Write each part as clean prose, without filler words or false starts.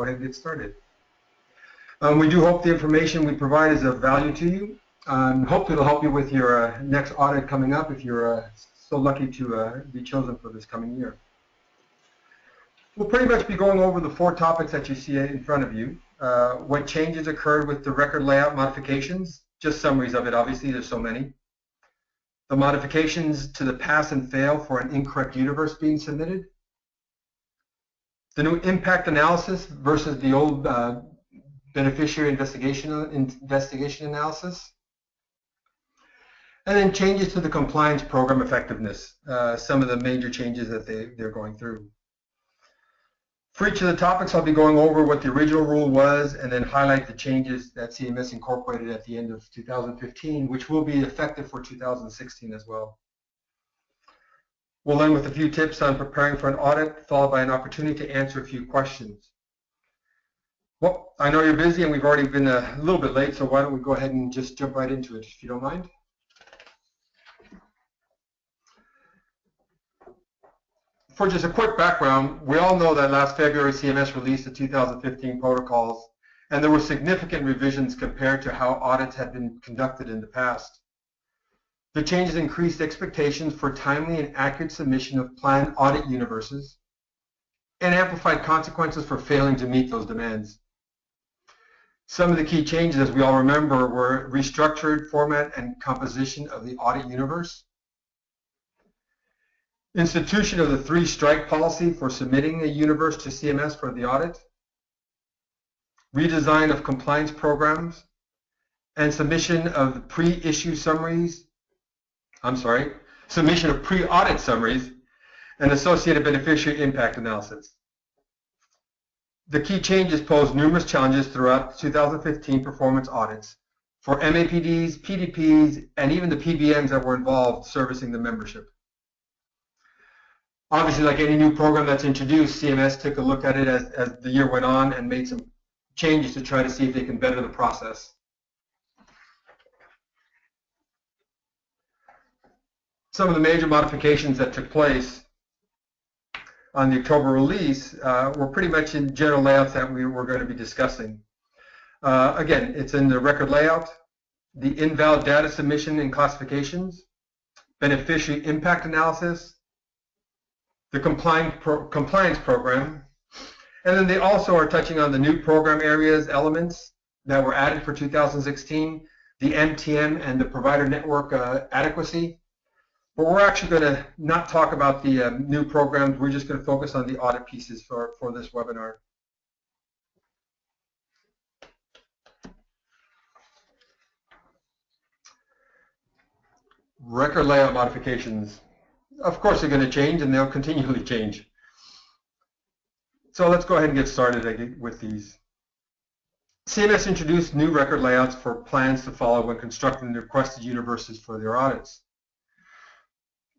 go ahead and get started. We do hope the information we provide is of value to you. Hope it'll help you with your next audit coming up if you're so lucky to be chosen for this coming year. We'll pretty much be going over the 4 topics that you see in front of you. What changes occurred with the record layout modifications, just summaries of it, obviously, there's so many. The modifications to the pass and fail for an incorrect universe being submitted. The new impact analysis versus the old beneficiary investigation analysis. And then changes to the compliance program effectiveness, some of the major changes that they're going through. For each of the topics, I'll be going over what the original rule was and then highlight the changes that CMS incorporated at the end of 2015, which will be effective for 2016 as well. We'll end with a few tips on preparing for an audit, followed by an opportunity to answer a few questions. Well, I know you're busy and we've already been a little bit late, so why don't we go ahead and just jump right into it, if you don't mind. For just a quick background, we all know that last February CMS released the 2015 protocols, and there were significant revisions compared to how audits had been conducted in the past. The changes increased expectations for timely and accurate submission of planned audit universes and amplified consequences for failing to meet those demands. Some of the key changes, as we all remember, were restructured format and composition of the audit universe, institution of the 3-strike policy for submitting a universe to CMS for the audit, redesign of compliance programs, and submission of pre-issue summaries, submission of pre-audit summaries, and associated beneficiary impact analysis. The key changes posed numerous challenges throughout 2015 performance audits for MAPDs, PDPs, and even the PBMs that were involved servicing the membership. Obviously, like any new program that's introduced, CMS took a look at it as the year went on and made some changes to try to see if they can better the process. Some of the major modifications that took place on the October release were pretty much in general layouts that we were going to be discussing. Again, it's in the record layout, the invalid data submission and classifications, beneficiary impact analysis, the compliance program, and then they also are touching on the new program areas elements that were added for 2016, the MTM and the provider network adequacy. But we're actually going to not talk about the new programs. We're just going to focus on the audit pieces for this webinar. Record layout modifications. Of course, they're going to change, and they'll continually change. So let's go ahead and get started with these. CMS introduced new record layouts for plans to follow when constructing the requested universes for their audits.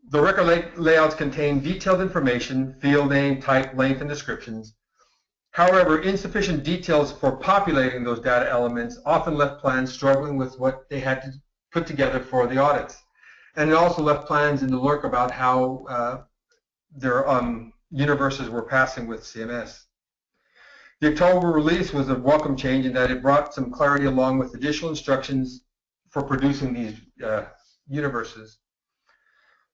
The record layouts contain detailed information, field name, type, length, and descriptions. However, insufficient details for populating those data elements often left plans struggling with what they had to put together for the audits. And it also left plans in the lurk about how their universes were passing with CMS. The October release was a welcome change in that it brought some clarity along with additional instructions for producing these universes.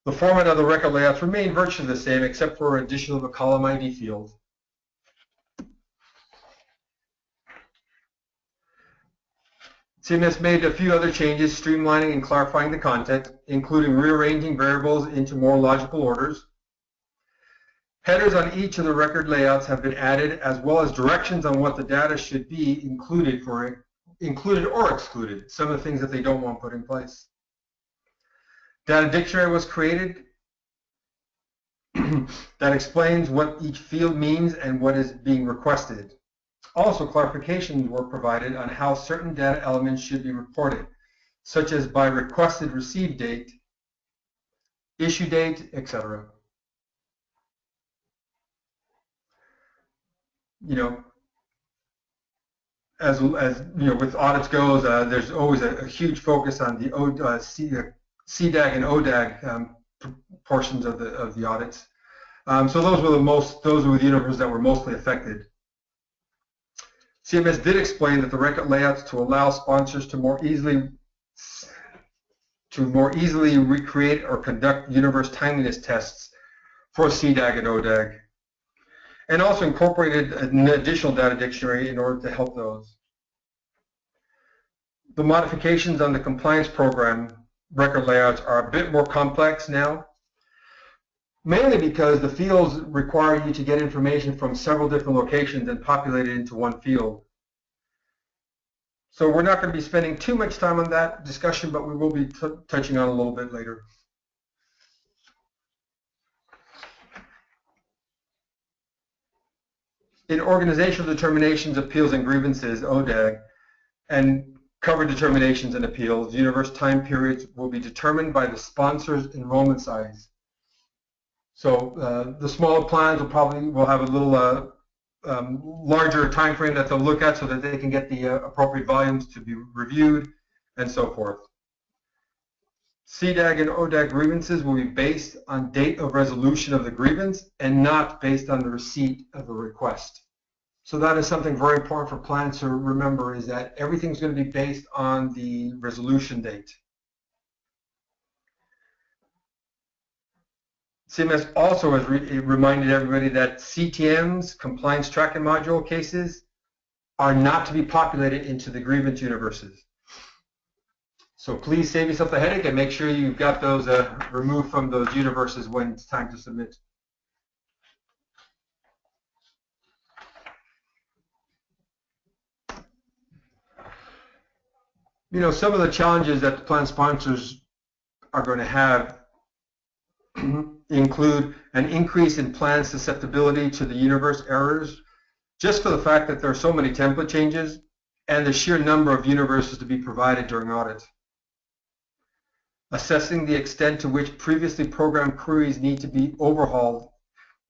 The format of the record layouts remained virtually the same except for addition of a column ID field. CMS made a few other changes, streamlining and clarifying the content, including rearranging variables into more logical orders. Headers on each of the record layouts have been added, as well as directions on what the data should be included or excluded, some of the things that they don't want put in place. Data dictionary was created that explains what each field means and what is being requested. Also, clarifications were provided on how certain data elements should be reported, such as by requested receive date, issue date, etc. You know, as you know, with audits goes, there's always a huge focus on the CDAG and ODAG portions of the audits. So those were the universes that were mostly affected. CMS did explain that the record layouts to allow sponsors to more easily recreate or conduct universe timeliness tests for CDAG and ODAG, and also incorporated an additional data dictionary in order to help those. The modifications on the compliance program record layouts are a bit more complex now, mainly because the fields require you to get information from several different locations and populate it into one field. So we're not going to be spending too much time on that discussion, but we will be touching on a little bit later. In organizational determinations, appeals, and grievances, ODAG, and cover determinations and appeals, universe time periods will be determined by the sponsor's enrollment size. So the smaller plans will have a little larger time frame that they'll look at so that they can get the appropriate volumes to be reviewed and so forth. CDAG and ODAG grievances will be based on date of resolution of the grievance and not based on the receipt of a request. So that is something very important for plans to remember, is that everything's going to be based on the resolution date. CMS also has reminded everybody that CTMs, compliance tracking module cases, are not to be populated into the grievance universes. So please save yourself the headache and make sure you've got those removed from those universes when it's time to submit. You know, some of the challenges that the plan sponsors are going to have include an increase in plan susceptibility to the universe errors, just for the fact that there are so many template changes and the sheer number of universes to be provided during audit. Assessing the extent to which previously programmed queries need to be overhauled,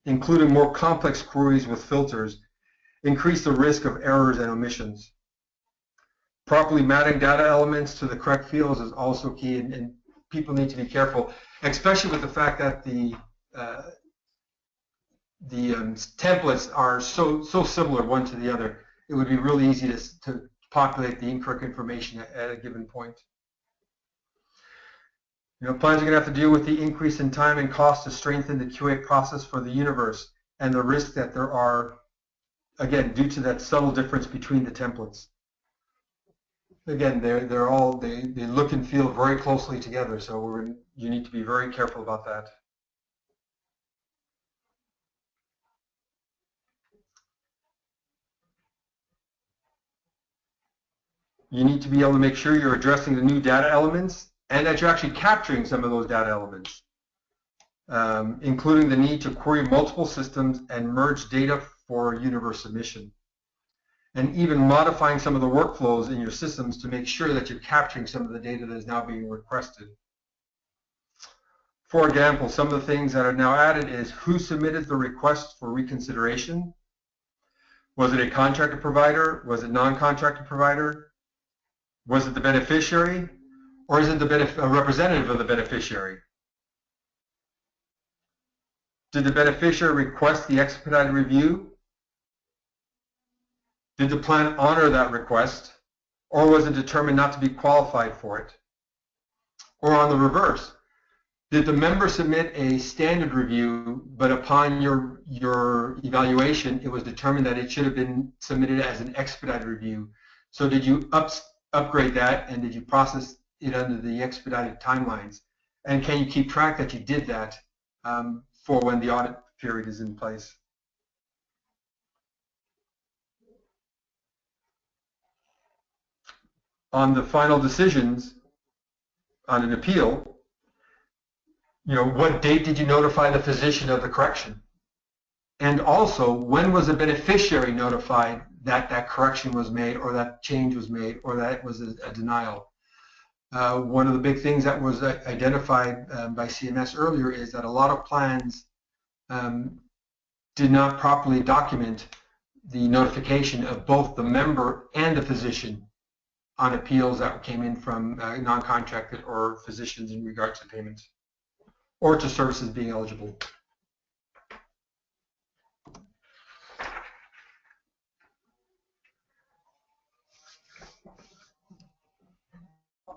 including more complex queries with filters, increase the risk of errors and omissions. Properly matching data elements to the correct fields is also key, and people need to be careful, especially with the fact that the templates are so similar one to the other. It would be really easy to populate the incorrect information at a given point. You know, plans are going to have to deal with the increase in time and cost to strengthen the QA process for the universe and the risk that there are, again, due to that subtle difference between the templates. Again, they look and feel very closely together, so you need to be very careful about that. You need to be able to make sure you're addressing the new data elements and that you're actually capturing some of those data elements, including the need to query multiple systems and merge data for universe submission, and even modifying some of the workflows in your systems to make sure that you're capturing some of the data that is now being requested. For example, some of the things that are now added is who submitted the request for reconsideration. Was it a contracted provider? Was it non-contracted provider? Was it the beneficiary? Or is it a representative of the beneficiary? Did the beneficiary request the expedited review? Did the plan honor that request? Or was it determined not to be qualified for it? Or on the reverse, did the member submit a standard review, but upon your evaluation, it was determined that it should have been submitted as an expedited review? So did you upgrade that, and did you process it under the expedited timelines? And can you keep track that you did that for when the audit period is in place? On the final decisions on an appeal, you know, what date did you notify the physician of the correction? And also, when was the beneficiary notified that that correction was made, or that change was made, or that it was a denial? One of the big things that was identified by CMS earlier is that a lot of plans did not properly document the notification of both the member and the physician on appeals that came in from non-contracted or physicians in regards to payments or to services being eligible.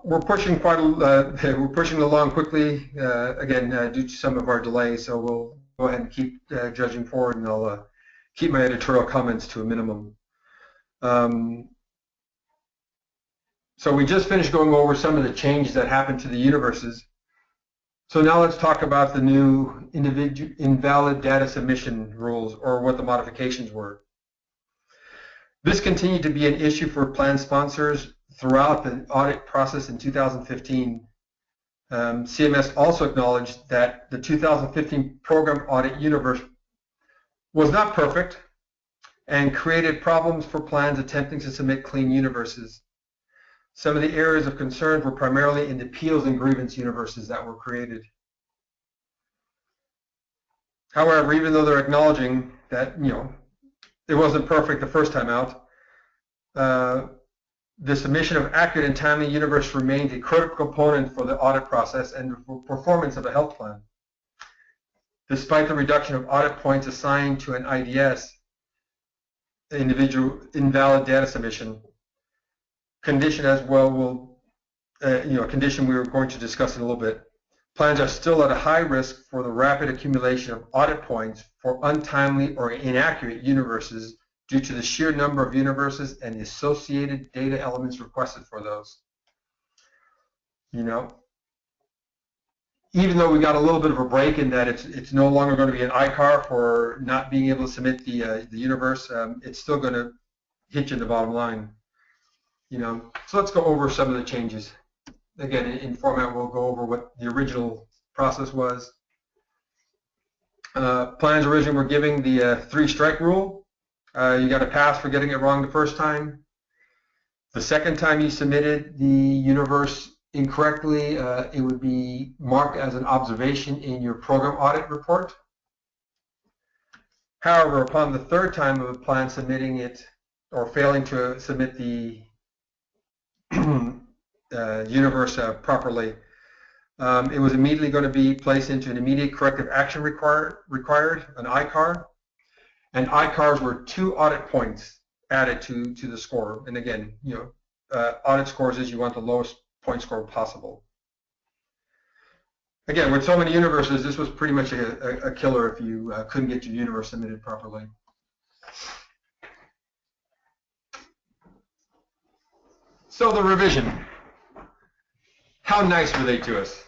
we're pushing we're pushing along quickly, again, due to some of our delays, so we'll go ahead and keep judging forward, and I'll keep my editorial comments to a minimum. So we just finished going over some of the changes that happened to the universes. So now let's talk about the new invalid data submission rules, or what the modifications were. This continued to be an issue for plan sponsors throughout the audit process in 2015. CMS also acknowledged that the 2015 program audit universe was not perfect and created problems for plans attempting to submit clean universes. Some of the areas of concern were primarily in the appeals and grievance universes that were created. However, even though they're acknowledging that, it wasn't perfect the first time out, the submission of accurate and timely universe remains a critical component for the audit process and for performance of a health plan. Despite the reduction of audit points assigned to an IDS, individual invalid data submission, condition as well will, a condition we were going to discuss in a little bit, plans are still at a high risk for the rapid accumulation of audit points for untimely or inaccurate universes due to the sheer number of universes and the associated data elements requested for those. Even though we got a little bit of a break in that it's no longer going to be an ICAR for not being able to submit the universe, it's still going to hit you in the bottom line. So let's go over some of the changes. Again, in format, we'll go over what the original process was. Plans originally were giving the 3-strike rule. You got a pass for getting it wrong the first time. The second time you submitted the universe incorrectly, it would be marked as an observation in your program audit report. However, upon the third time of a plan submitting it or failing to submit the universe properly, it was immediately going to be placed into an immediate corrective action required, an ICAR. And ICARs were 2 audit points added to the score. And again, audit scores is you want the lowest point score possible. Again, with so many universes, this was pretty much a killer if you couldn't get your universe submitted properly. So the revision. How nice were they to us?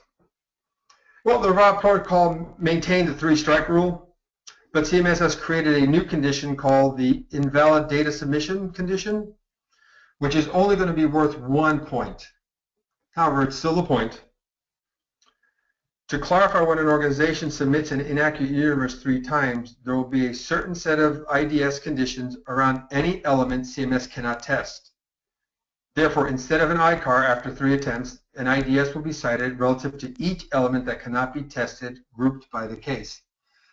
Well, the raw protocol maintained the 3-strike rule, but CMS has created a new condition called the invalid data submission condition, which is only going to be worth 1 point. However, it's still a point. To clarify, when an organization submits an inaccurate universe 3 times, there will be a certain set of IDS conditions around any element CMS cannot test. Therefore, instead of an ICAR after 3 attempts, an IDS will be cited relative to each element that cannot be tested, grouped by the case.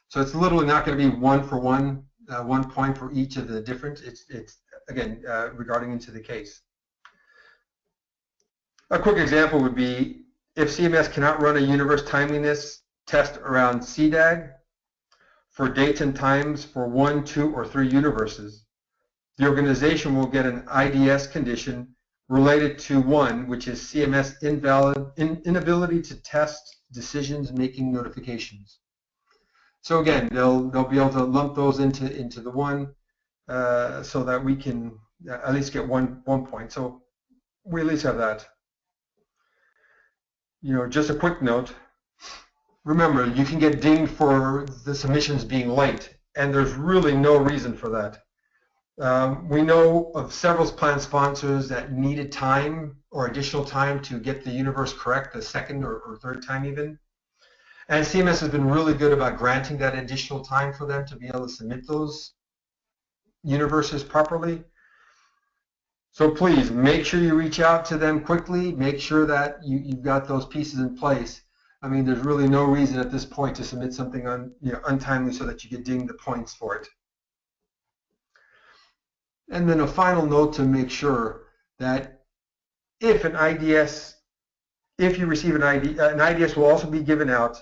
So it's literally not going to be 1 for 1, 1 point for each of the different. It's again, regarding into the case. A quick example would be if CMS cannot run a universe timeliness test around CDAG for dates and times for 1, 2, or 3 universes, the organization will get an IDS condition related to 1, which is CMS inability to test decisions making notifications. So again, they'll be able to lump those into the 1 so that we can at least get one point. So we at least have that. Just a quick note. Remember, you can get dinged for the submissions being late, and there's really no reason for that. We know of several plan sponsors that needed time or additional time to get the universe correct the second or third time even. And CMS has been really good about granting that additional time for them to be able to submit those universes properly. So please make sure you reach out to them quickly. Make sure that you've got those pieces in place. I mean, there's really no reason at this point to submit something untimely so that you get dinged the points for it. And then a final note to make sure that if you receive an IDS will also be given out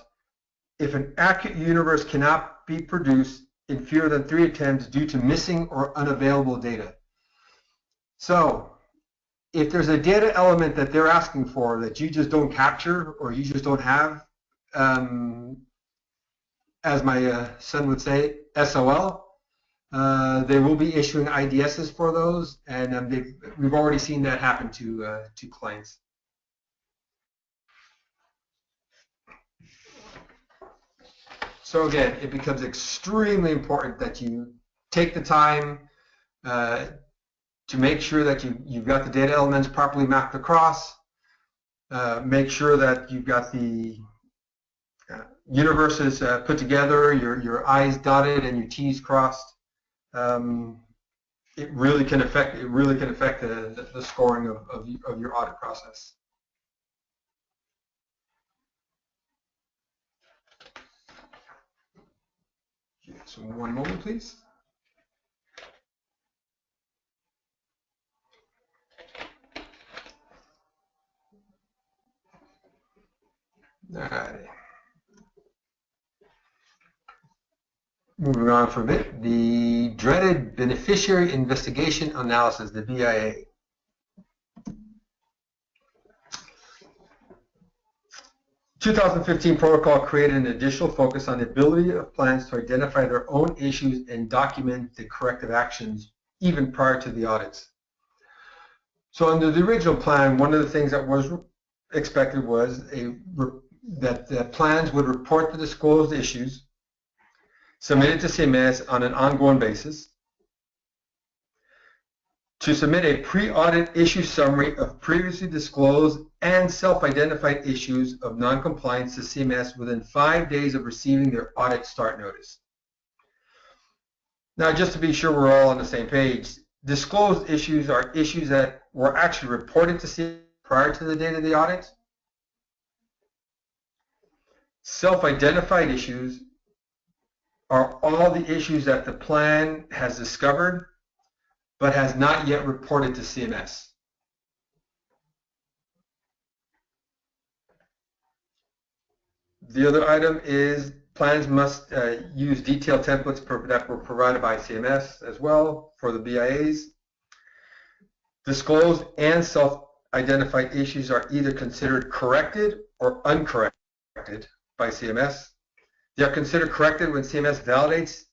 if an accurate universe cannot be produced in fewer than 3 attempts due to missing or unavailable data. So if there's a data element that they're asking for that you just don't capture or you just don't have, as my son would say, SOL, they will be issuing IDSs for those, and we've already seen that happen to clients. So again, it becomes extremely important that you take the time to make sure that you've got the data elements properly mapped across, make sure that you've got the universes put together, your I's dotted and your T's crossed. It really can affect the scoring of your audit process. So one moment, please. All right. Moving on from it, the dreaded Beneficiary Investigation Analysis, the BIA. The 2015 protocol created an additional focus on the ability of plans to identify their own issues and document the corrective actions even prior to the audits. So under the original plan, one of the things that was expected was that the plans would report the disclosed issues submitted to CMS on an ongoing basis, to submit a pre-audit issue summary of previously disclosed and self-identified issues of non-compliance to CMS within 5 days of receiving their audit start notice. Now, just to be sure we're all on the same page, disclosed issues are issues that were actually reported to CMS prior to the date of the audit. Self-identified issues are all the issues that the plan has discovered but has not yet reported to CMS. The other item is plans must use detailed templates that were provided by CMS as well for the BIAs. Disclosed and self-identified issues are either considered corrected or uncorrected by CMS. They are considered corrected when CMS validates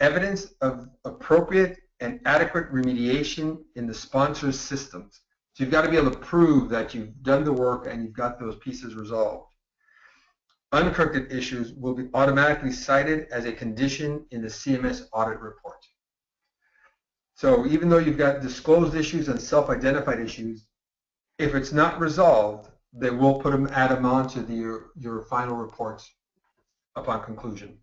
evidence of appropriate and adequate remediation in the sponsor's systems. So you've got to be able to prove that you've done the work and you've got those pieces resolved. Uncorrected issues will be automatically cited as a condition in the CMS audit report. So even though you've got disclosed issues and self-identified issues, if it's not resolved, they will add them onto your final reports upon conclusion.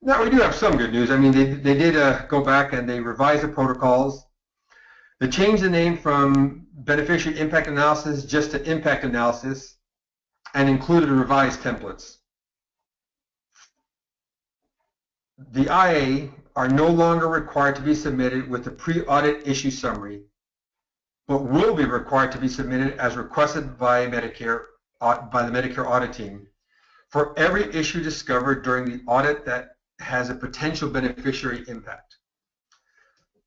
Now, we do have some good news. I mean, they did go back and they revised the protocols. They changed the name from Beneficiary Impact Analysis just to Impact Analysis and included revised templates. The IA are no longer required to be submitted with the pre-audit issue summary, but will be required to be submitted as requested by the Medicare audit team for every issue discovered during the audit that has a potential beneficiary impact.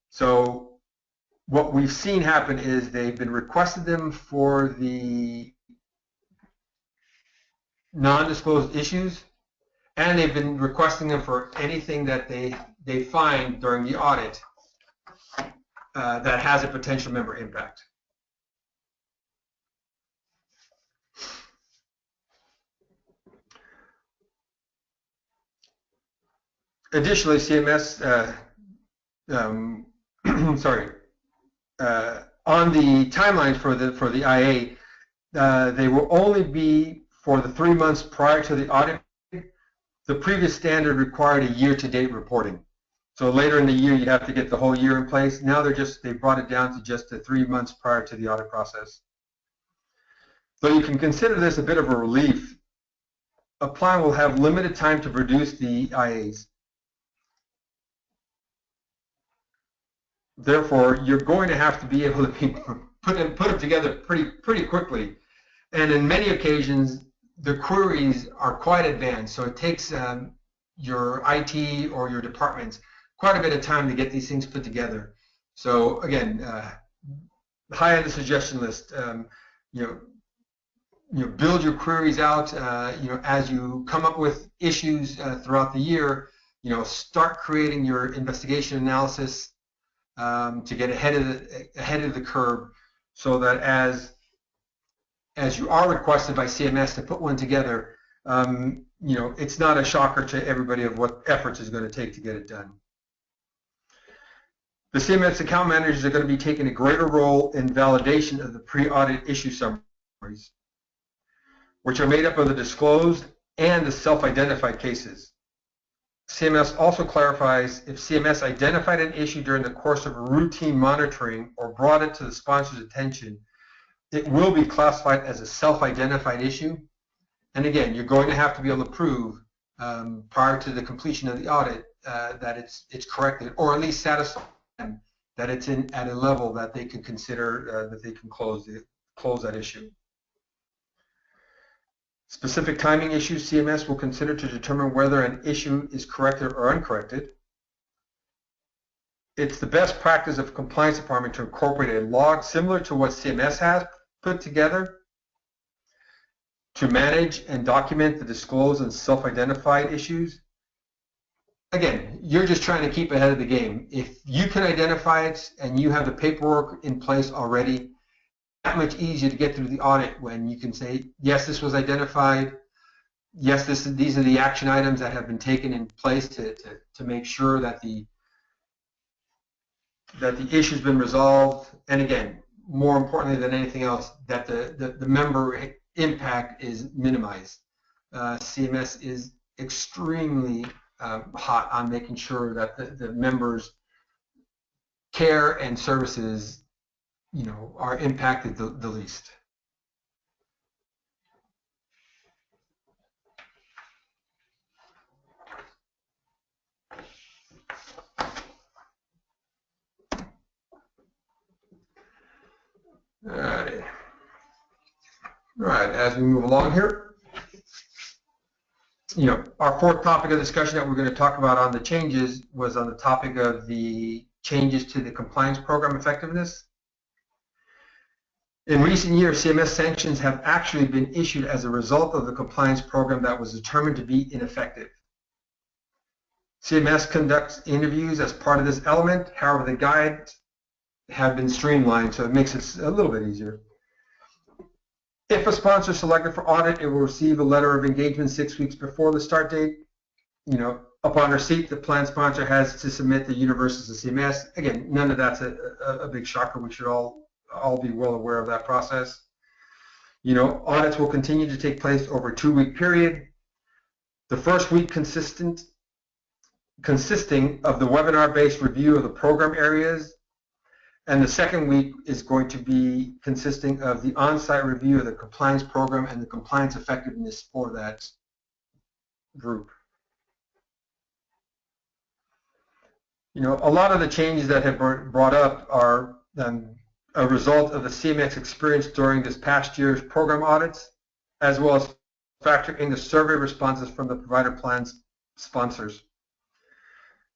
So what we've seen happen is they've been requested them for the non-disclosed issues, and they've been requesting them for anything that they find during the audit that has a potential member impact. Additionally, CMS, on the timelines for the IA, they will only be for the 3 months prior to the audit. The previous standard required a year-to-date reporting. So later in the year, you have to get the whole year in place. Now they brought it down to just the 3 months prior to the audit process. So you can consider this a bit of a relief. A plan will have limited time to produce the IAs. Therefore, you're going to have to be able to put them together pretty quickly. And in many occasions, the queries are quite advanced, so it takes your IT or your departments quite a bit of time to get these things put together. So again, high on the suggestion list. Build your queries out. As you come up with issues throughout the year, start creating your investigation analysis to get ahead of the curve, so that as you are requested by CMS to put one together, it's not a shocker to everybody of what efforts is going to take to get it done. The CMS account managers are going to be taking a greater role in validation of the pre-audit issue summaries, which are made up of the disclosed and the self-identified cases. CMS also clarifies if CMS identified an issue during the course of routine monitoring or brought it to the sponsor's attention, it will be classified as a self-identified issue. And again, you're going to have to be able to prove prior to the completion of the audit that it's corrected, or at least satisfy them that it's at a level that they can consider that they can close that issue. Specific timing issues CMS will consider to determine whether an issue is corrected or uncorrected. It's the best practice of compliance department to incorporate a log similar to what CMS has put together to manage and document the disclosed and self-identified issues. Again, you're just trying to keep ahead of the game. If you can identify it and you have the paperwork in place already, that much easier to get through the audit when you can say, yes, this was identified, yes, these are the action items that have been taken in place to make sure that the issue's been resolved, and again, more importantly than anything else, that the member impact is minimized. CMS is extremely hot on making sure that the members' care and services are impacted the least. All right, as we move along here, our fourth topic of discussion that we're going to talk about on the changes was on the topic of the changes to the compliance program effectiveness. In recent years, CMS sanctions have actually been issued as a result of the compliance program that was determined to be ineffective. CMS conducts interviews as part of this element. However, the guides have been streamlined, so it makes it a little bit easier. If a sponsor is selected for audit, it will receive a letter of engagement 6 weeks before the start date. Upon receipt, the plan sponsor has to submit the universes to CMS. Again, none of that's a big shocker. We should all be well aware of that process. Audits will continue to take place over a 2-week period. The first week consisting of the webinar-based review of the program areas, and the second week is going to be consisting of the on-site review of the compliance program and the compliance effectiveness for that group. A lot of the changes that have been brought up are a result of the CMS experience during this past year's program audits, as well as factoring the survey responses from the provider plans sponsors.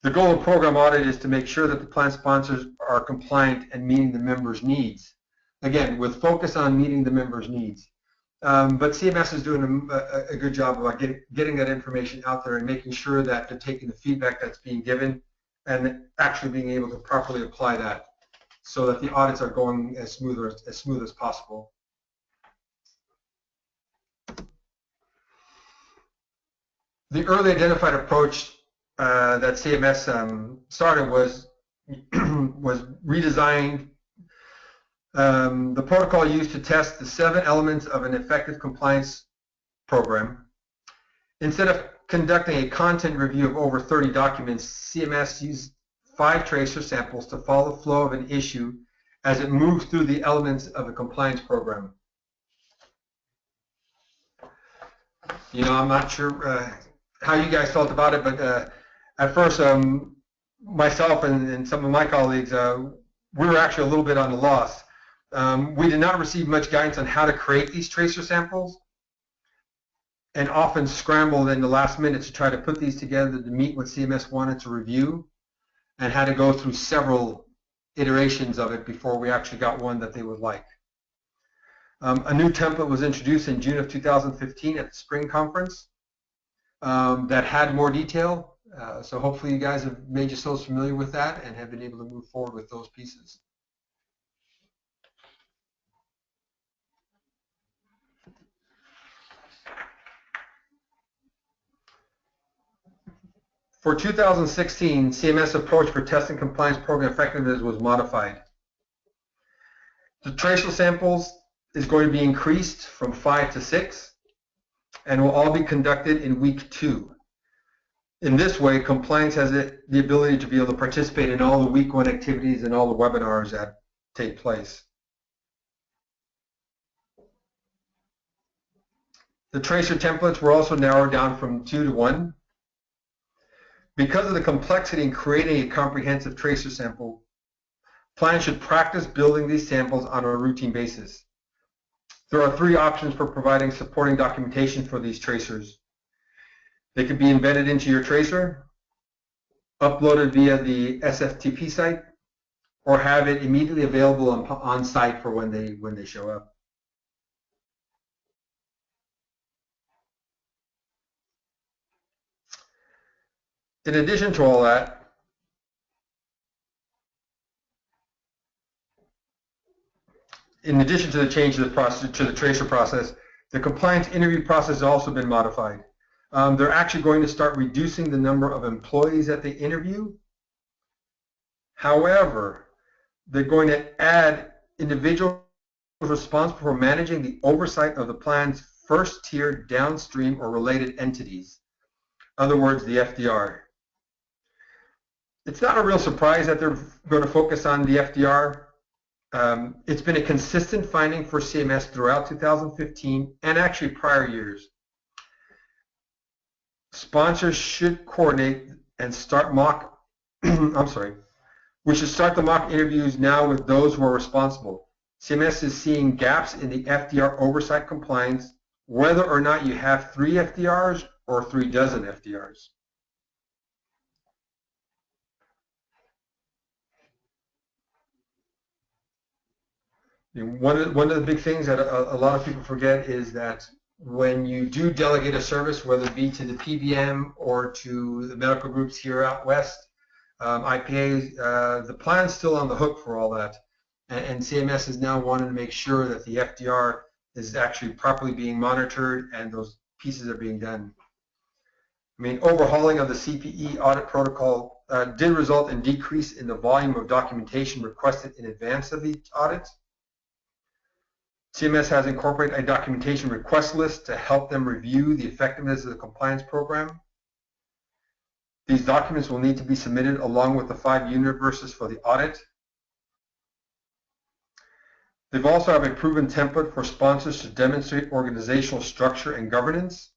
The goal of program audit is to make sure that the plan sponsors are compliant and meeting the members' needs. Again, with focus on meeting the members' needs. But CMS is doing a good job about getting that information out there and making sure that they're taking the feedback that's being given and actually being able to properly apply that so that the audits are going as smooth as possible. The early identified approach that CMS started was redesigned. The protocol used to test the 7 elements of an effective compliance program. Instead of conducting a content review of over 30 documents, CMS used 5 tracer samples to follow the flow of an issue as it moves through the elements of a compliance program. I'm not sure how you guys felt about it, but at first, myself and some of my colleagues, we were actually a little bit on the loss. We did not receive much guidance on how to create these tracer samples. and often scrambled in the last minute to try to put these together to meet what CMS wanted to review, and had to go through several iterations of it before we actually got one that they would like. A new template was introduced in June of 2015 at the spring conference that had more detail. So hopefully you guys have made yourselves familiar with that and have been able to move forward with those pieces. For 2016, CMS approach for testing compliance program effectiveness was modified. The tracer samples is going to be increased from 5 to 6 and will all be conducted in week 2. In this way, compliance has the ability to be able to participate in all the week 1 activities and all the webinars that take place. The tracer templates were also narrowed down from 2 to 1. Because of the complexity in creating a comprehensive tracer sample, plans should practice building these samples on a routine basis. There are 3 options for providing supporting documentation for these tracers. They could be embedded into your tracer, uploaded via the SFTP site, or have it immediately available on site for when they show up. In addition to all that, in addition to the change to the process, to the tracer process, the compliance interview process has also been modified. They're actually going to start reducing the number of employees that they interview. However, they're going to add individuals responsible for managing the oversight of the plan's first-tier downstream or related entities. In other words, the FDR. It's not a real surprise that they're going to focus on the FDR. It's been a consistent finding for CMS throughout 2015 and actually prior years. Sponsors should coordinate and start mock, we should start the mock interviews now with those who are responsible. CMS is seeing gaps in the FDR oversight compliance, whether or not you have 3 FDRs or 3 dozen FDRs. One of the big things that a lot of people forget is that when you do delegate a service, whether it be to the PBM or to the medical groups here out west, IPAs, the plan's still on the hook for all that. And CMS is now wanting to make sure that the FDR is actually properly being monitored and those pieces are being done. I mean, overhauling of the CPE audit protocol did result in decrease in the volume of documentation requested in advance of the audit. CMS has incorporated a documentation request list to help them review the effectiveness of the compliance program. These documents will need to be submitted along with the 5 universes for the audit. They've also have a proven template for sponsors to demonstrate organizational structure and governance.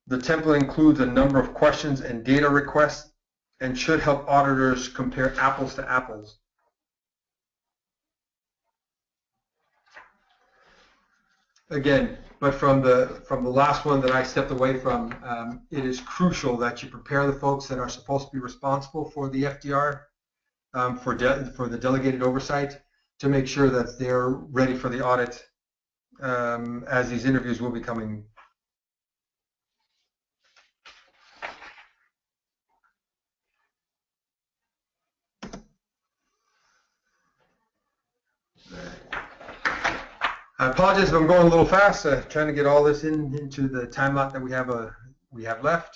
The template includes a number of questions and data requests and should help auditors compare apples to apples. Again, but from the last one that I stepped away from, it is crucial that you prepare the folks that are supposed to be responsible for the FDR, for the delegated oversight, to make sure that they're ready for the audit, as these interviews will be coming. I apologize if I'm going a little fast, trying to get all this into the time lot that we have left.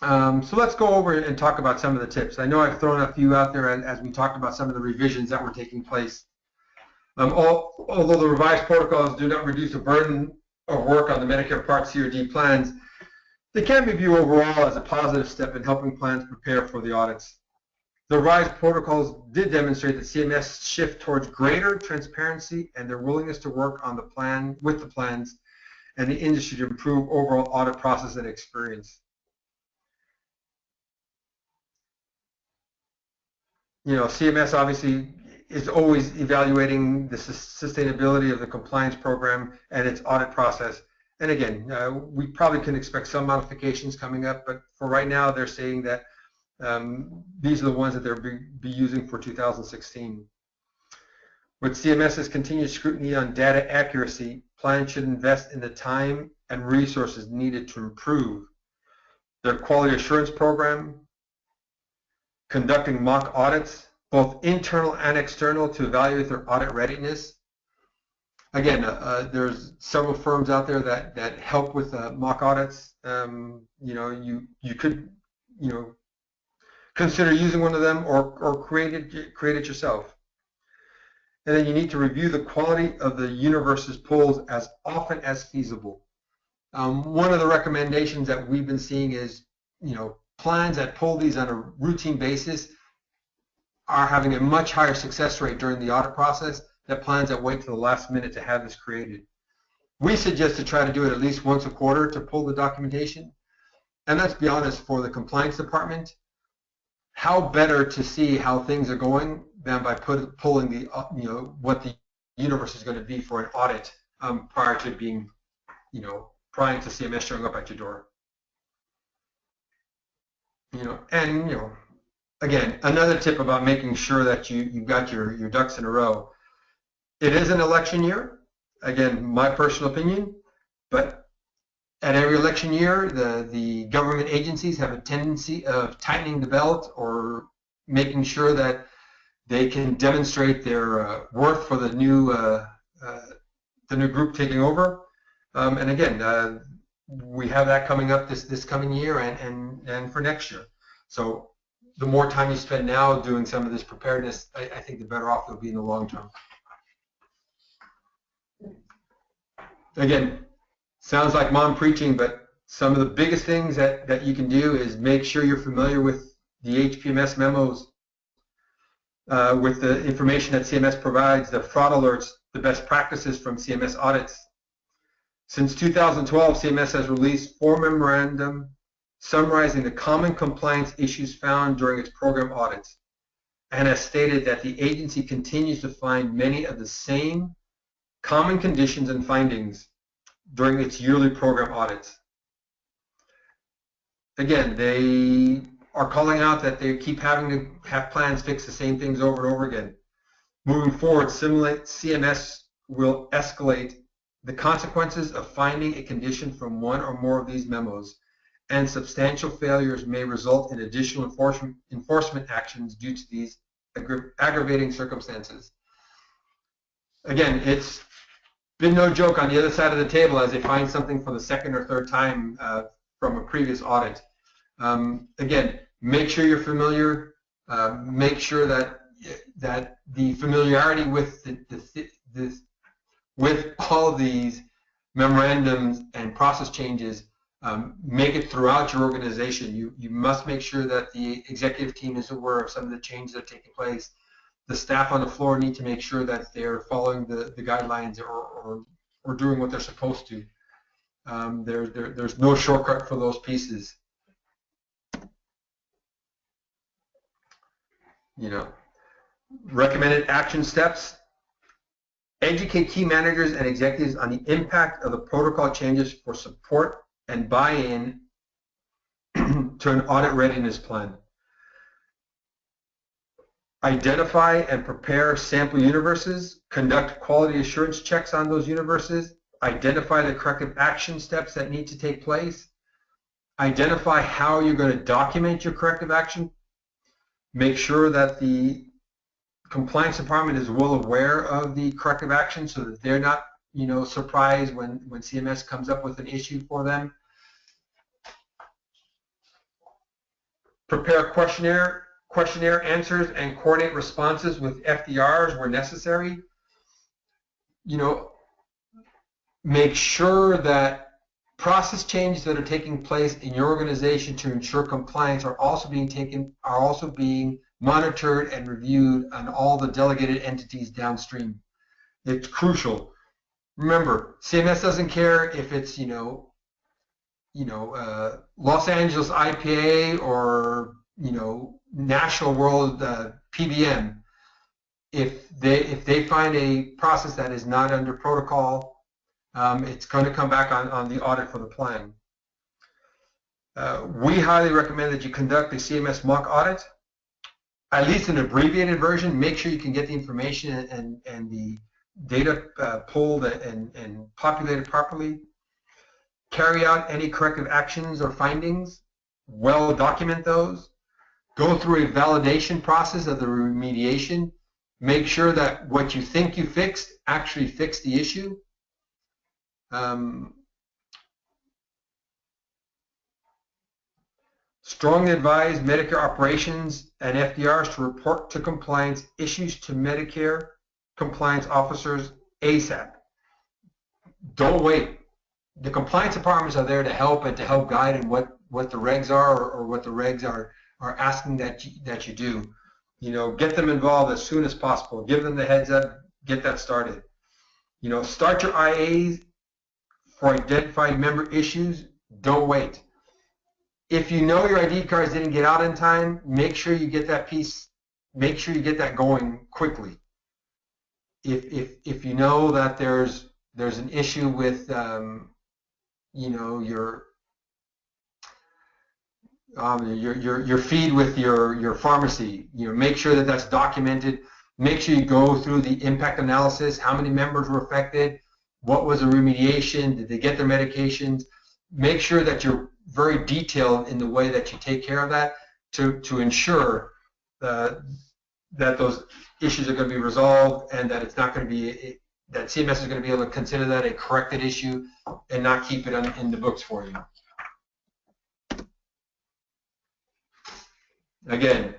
So let's go over and talk about some of the tips. I know I've thrown a few out there as we talked about some of the revisions that were taking place. Although the revised protocols do not reduce the burden of work on the Medicare Part C or D plans, they can be viewed overall as a positive step in helping plans prepare for the audits. The revised protocols did demonstrate that CMS shift towards greater transparency and their willingness to work on the plan with the plans and the industry to improve overall audit process and experience. You know, CMS obviously is always evaluating the sustainability of the compliance program and its audit process. And again, we probably can expect some modifications coming up, but for right now, they're saying that these are the ones that they'll be using for 2016. With CMS's continued scrutiny on data accuracy, plans should invest in the time and resources needed to improve their quality assurance program, conducting mock audits, both internal and external, to evaluate their audit readiness. Again, there's several firms out there that help with mock audits. You know, you could, you know, consider using one of them or create it yourself. And then you need to review the quality of the universes pulled as often as feasible. One of the recommendations that we've been seeing is, you know, plans that pull these on a routine basis are having a much higher success rate during the audit process than plans that wait till the last minute to have this created. We suggest to try to do it at least once a quarter to pull the documentation. And let's be honest, for the compliance department, how better to see how things are going than by pulling the, you know, what the universe is going to be for an audit prior to being, you know, prior to CMS showing up at your door. You know, and, you know, again, another tip about making sure that you've got your ducks in a row. It is an election year. Again, my personal opinion, but at every election year, the government agencies have a tendency of tightening the belt or making sure that they can demonstrate their worth for the new group taking over. And again, we have that coming up this coming year and for next year. So the more time you spend now doing some of this preparedness, I think the better off you'll be in the long term. Again, sounds like mom preaching, but some of the biggest things that you can do is make sure you're familiar with the HPMS memos, with the information that CMS provides, the fraud alerts, the best practices from CMS audits. Since 2012, CMS has released 4 memorandum summarizing the common compliance issues found during its program audits, and has stated that the agency continues to find many of the same common conditions and findings during its yearly program audits. Again, they are calling out that they keep having to have plans fix the same things over and over again. Moving forward, CMS will escalate the consequences of finding a condition from one or more of these memos, and substantial failures may result in additional enforcement actions due to these aggravating circumstances. Again, it's been no joke on the other side of the table as they find something for the second or third time from a previous audit. Again, make sure you're familiar. Make sure that the familiarity with with all these memorandums and process changes make it throughout your organization. You must make sure that the executive team is aware of some of the changes that are taking place. The staff on the floor need to make sure that they're following the guidelines or doing what they're supposed to. There's no shortcut for those pieces. You know, recommended action steps. Educate key managers and executives on the impact of the protocol changes for support and buy-in to an audit readiness plan. Identify and prepare sample universes, conduct quality assurance checks on those universes, identify the corrective action steps that need to take place, identify how you're going to document your corrective action, make sure that the compliance department is well aware of the corrective action so that they're not, you know, surprised when CMS comes up with an issue for them. Prepare questionnaire answers and coordinate responses with FDRs where necessary. You know, make sure that process changes that are taking place in your organization to ensure compliance are also being monitored and reviewed on all the delegated entities downstream. It's crucial. Remember, CMS doesn't care if it's Los Angeles IPA or National World PBM. if they find a process that is not under protocol, it's going to come back on the audit for the plan. We highly recommend that you conduct a CMS mock audit, at least an abbreviated version. Make sure you can get the information and the data pulled and populated properly. Carry out any corrective actions or findings. Well document those. Go through a validation process of the remediation. Make sure that what you think you fixed actually fixed the issue. Strongly advise Medicare operations and FDRs to report to compliance issues to Medicare compliance officers ASAP. Don't wait. The compliance departments are there to help and to help guide in what the regs are or what the regs are asking that you do. You know, get them involved as soon as possible. Give them the heads up. Get that started. You know, start your IAs for identified member issues. Don't wait. If you know your ID cards didn't get out in time, make sure you get that piece. Make sure you get that going quickly. If you know that there's an issue with you know, your feed with your pharmacy, you know, make sure that that's documented. Make sure you go through the impact analysis. How many members were affected? What was the remediation? Did they get their medications? Make sure that you're very detailed in the way that you take care of that to ensure that those issues are going to be resolved and that it's not going to be that CMS is going to be able to consider that a corrected issue and not keep it in the books for you. Again,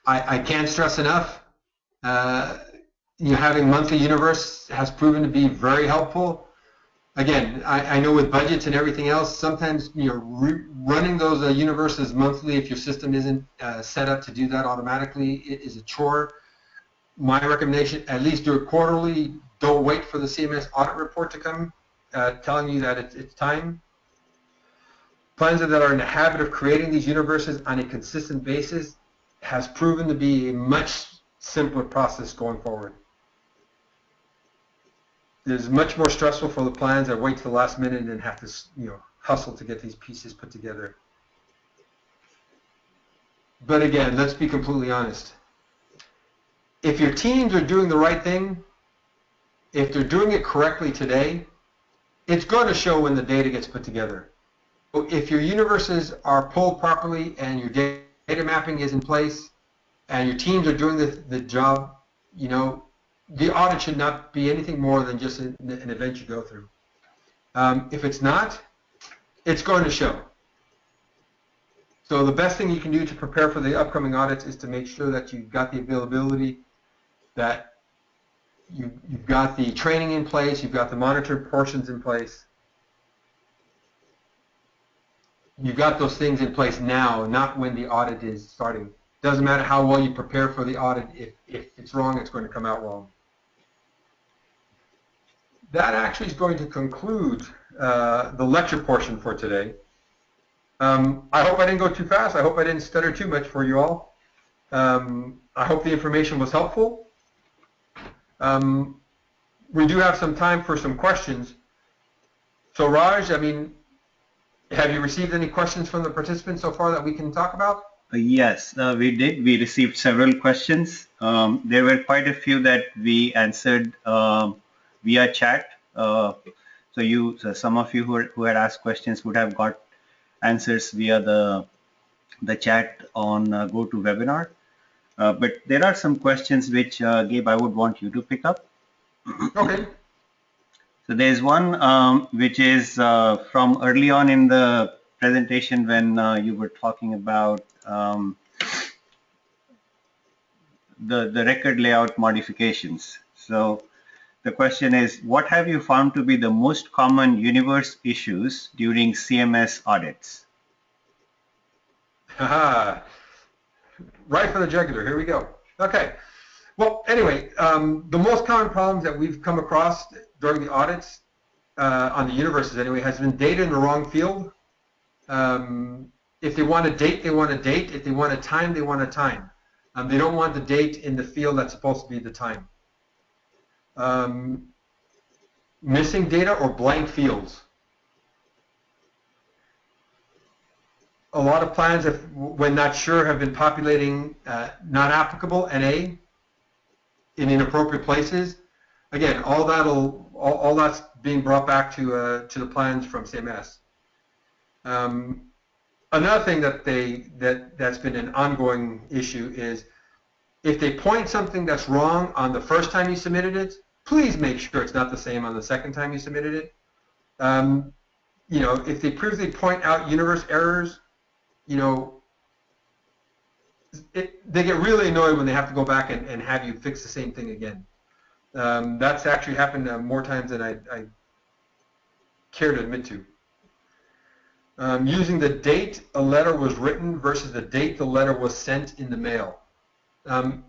I can't stress enough, you know, having monthly universe has proven to be very helpful. Again, I know with budgets and everything else, sometimes, you know, running those universes monthly, if your system isn't set up to do that automatically, it is a chore. My recommendation, at least do it quarterly. Don't wait for the CMS audit report to come telling you that it's time. Plans that are in the habit of creating these universes on a consistent basis has proven to be a much simpler process going forward. It is much more stressful for the plans that wait to the last minute and have to, you know, hustle to get these pieces put together. But again, let's be completely honest. If your teams are doing the right thing, if they're doing it correctly today, it's going to show when the data gets put together. If your universes are pulled properly and your data mapping is in place and your teams are doing the job, you know, the audit should not be anything more than just an event you go through. If it's not, it's going to show. So the best thing you can do to prepare for the upcoming audits is to make sure that you've got the availability, that you've got the training in place, you've got the monitored portions in place. You've got those things in place now, not when the audit is starting. Doesn't matter how well you prepare for the audit. If it's wrong, it's going to come out wrong. That actually is going to conclude the lecture portion for today. I hope I didn't go too fast. I hope I didn't stutter too much for you all. I hope the information was helpful. We do have some time for some questions. So Raj, I mean, have you received any questions from the participants so far that we can talk about? Yes, we did. We received several questions. There were quite a few that we answered via chat. So some of you who had asked questions would have got answers via the chat on GoToWebinar. But there are some questions which, Gabe, I would want you to pick up. Okay. So there's one which is from early on in the presentation when you were talking about the record layout modifications. So the question is, what have you found to be the most common universe issues during CMS audits? Right for the jugular. Here we go. Okay. Well, anyway, the most common problems that we've come across during the audits on the universes anyway has been data in the wrong field. If they want a date, they want a date. If they want a time, they want a time. They don't want the date in the field that's supposed to be the time. Missing data or blank fields. A lot of plans, when not sure, have been populating not applicable NA in inappropriate places. Again, all that's being brought back to the plans from CMS. Another thing that's been an ongoing issue is if they point something that's wrong on the first time you submitted it, please make sure it's not the same on the second time you submitted it. You know, if they previously point out universe errors, you know, they get really annoyed when they have to go back and have you fix the same thing again. That's actually happened more times than I care to admit to. Using the date a letter was written versus the date the letter was sent in the mail.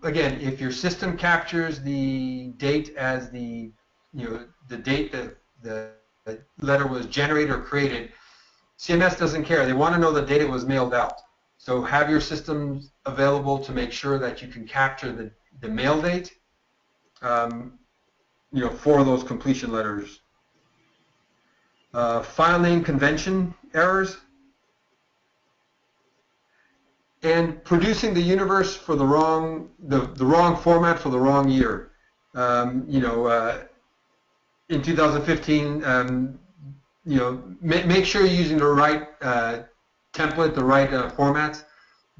Again, if your system captures the date as the date that the letter was generated or created, CMS doesn't care. They want to know the date it was mailed out. So have your systems available to make sure that you can capture the mail date, for those completion letters. File name convention errors, and producing the universe for the wrong format for the wrong year. In 2015, make sure you're using the right template, the right formats.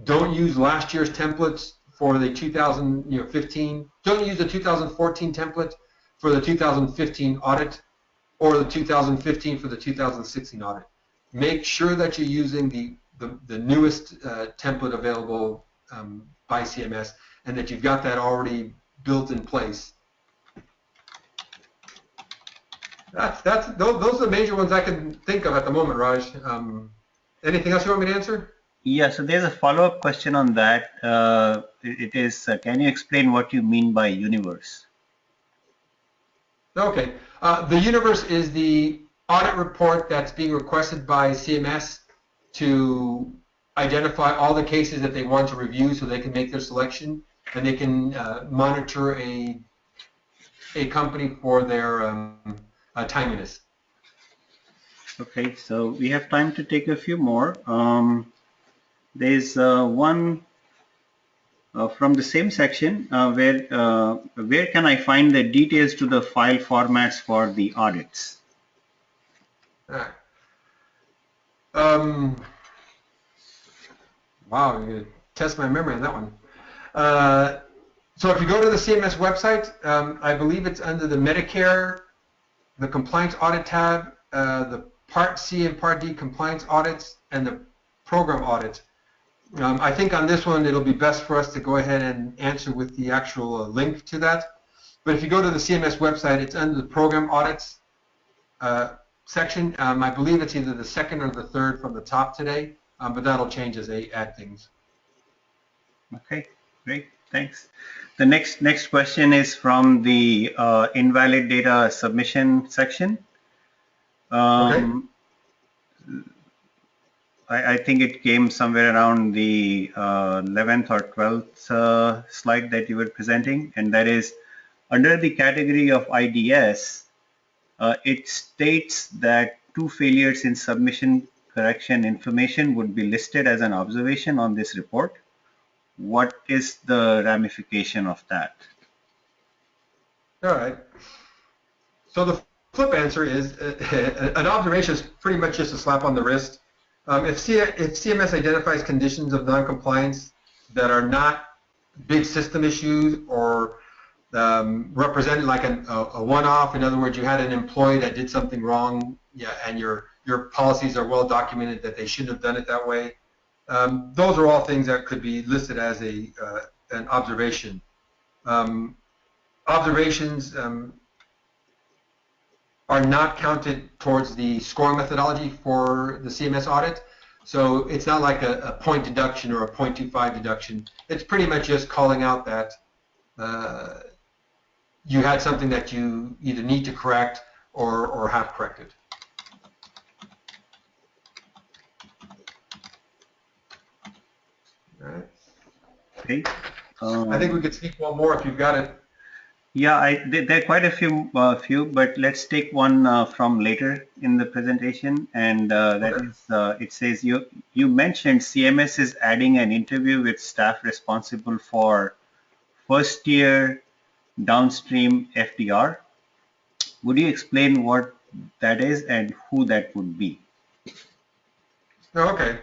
Don't use last year's templates for the 2015. Don't use the 2014 template for the 2015 audit, or the 2015 for the 2016 audit. Make sure that you're using the newest template available by CMS, and that you've got that already built in place. Those are the major ones I can think of at the moment, Raj. Anything else you want me to answer? Yeah, so there's a follow-up question on that. It is, can you explain what you mean by universe? Okay. The universe is the audit report that's being requested by CMS to identify all the cases that they want to review so they can make their selection, and they can monitor a company for their timeliness. Okay, so we have time to take a few more. There's one from the same section where can I find the details to the file formats for the audits? All right. Wow, you're going to test my memory on that one. So if you go to the CMS website, I believe it's under the Medicare, the Compliance Audit tab, the Part C and Part D compliance audits, and the program audit. I think on this one it'll be best for us to go ahead and answer with the actual link to that. But if you go to the CMS website, it's under the program audits section. I believe it's either the second or the third from the top today, but that'll change as they add things. Okay, great, thanks. The next question is from the invalid data submission section. Okay. I think it came somewhere around the 11th or 12th slide that you were presenting, and that is under the category of IDS, it states that 2 failures in submission correction information would be listed as an observation on this report. What is the ramification of that? All right. So the flip answer is an observation is pretty much just a slap on the wrist. If CMS identifies conditions of noncompliance that are not big system issues or represented like a one-off, in other words, you had an employee that did something wrong, and your policies are well documented that they shouldn't have done it that way, those are all things that could be listed as an observation. Observations are not counted towards the scoring methodology for the CMS audit. So it's not like a point deduction or a 0.25 deduction. It's pretty much just calling out that you had something that you either need to correct or have corrected. All right. Okay. I think we could sneak one more if you've got it. Yeah, there are quite a few, but let's take one from later in the presentation, and that Okay. is, it says you mentioned CMS is adding an interview with staff responsible for first year downstream FDR. Would you explain what that is and who that would be? Okay.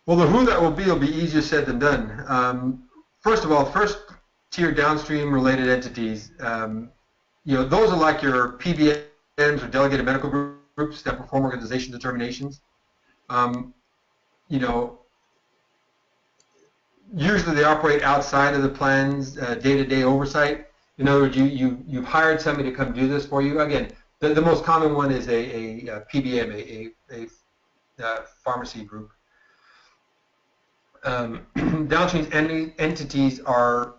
Well, the who that will be easier said than done. First of all, first tier downstream related entities, those are like your PBMs or delegated medical groups that perform organization determinations. Um, you know, Usually they operate outside of the plan's day-to-day oversight. In other words, you've hired somebody to come do this for you. Again, the most common one is a PBM, a pharmacy group. Downstream entities are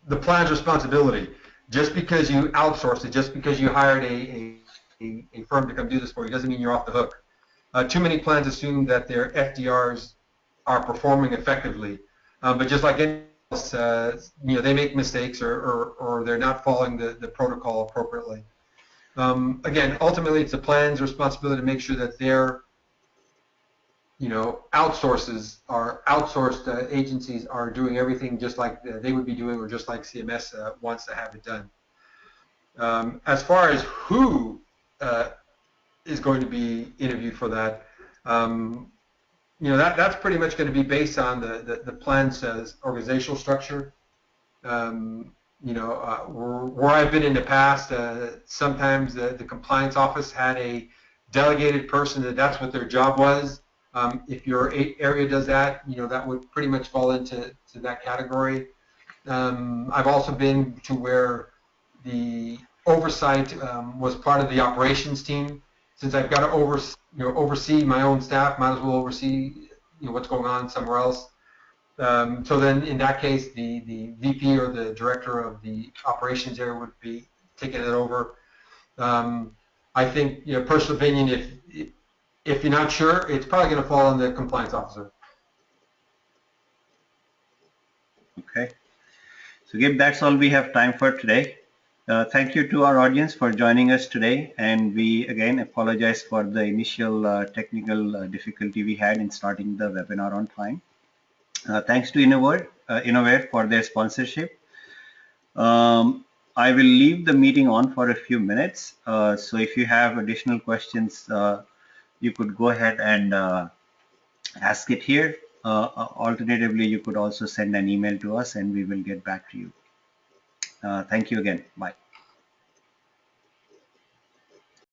the plan's responsibility. Just because you outsourced it, just because you hired a firm to come do this for you, doesn't mean you're off the hook. Too many plans assume that their FDRs are performing effectively, but just like anything else, they make mistakes or they're not following the protocol appropriately. Again, ultimately, it's the plan's responsibility to make sure that their outsourced agencies are doing everything just like they would be doing, or just like CMS wants to have it done. As far as who is going to be interviewed for that, that's pretty much going to be based on the plan's organizational structure. Where I've been in the past, sometimes the compliance office had a delegated person that's what their job was. If your area does that, that would pretty much fall into that category. I've also been to where the oversight was part of the operations team. Since I've got to oversee my own staff, might as well oversee what's going on somewhere else. So then, in that case, the VP or the director of the operations area would be taking it over. I think, personal opinion, if you're not sure, it's probably going to fall on the compliance officer. Okay. So, Gabe, that's all we have time for today. Thank you to our audience for joining us today, and we again apologize for the initial technical difficulty we had in starting the webinar on time. Thanks to Innovare for their sponsorship. I will leave the meeting on for a few minutes. So if you have additional questions, you could go ahead and ask it here. Alternatively, you could also send an email to us and we will get back to you. Thank you again. Bye.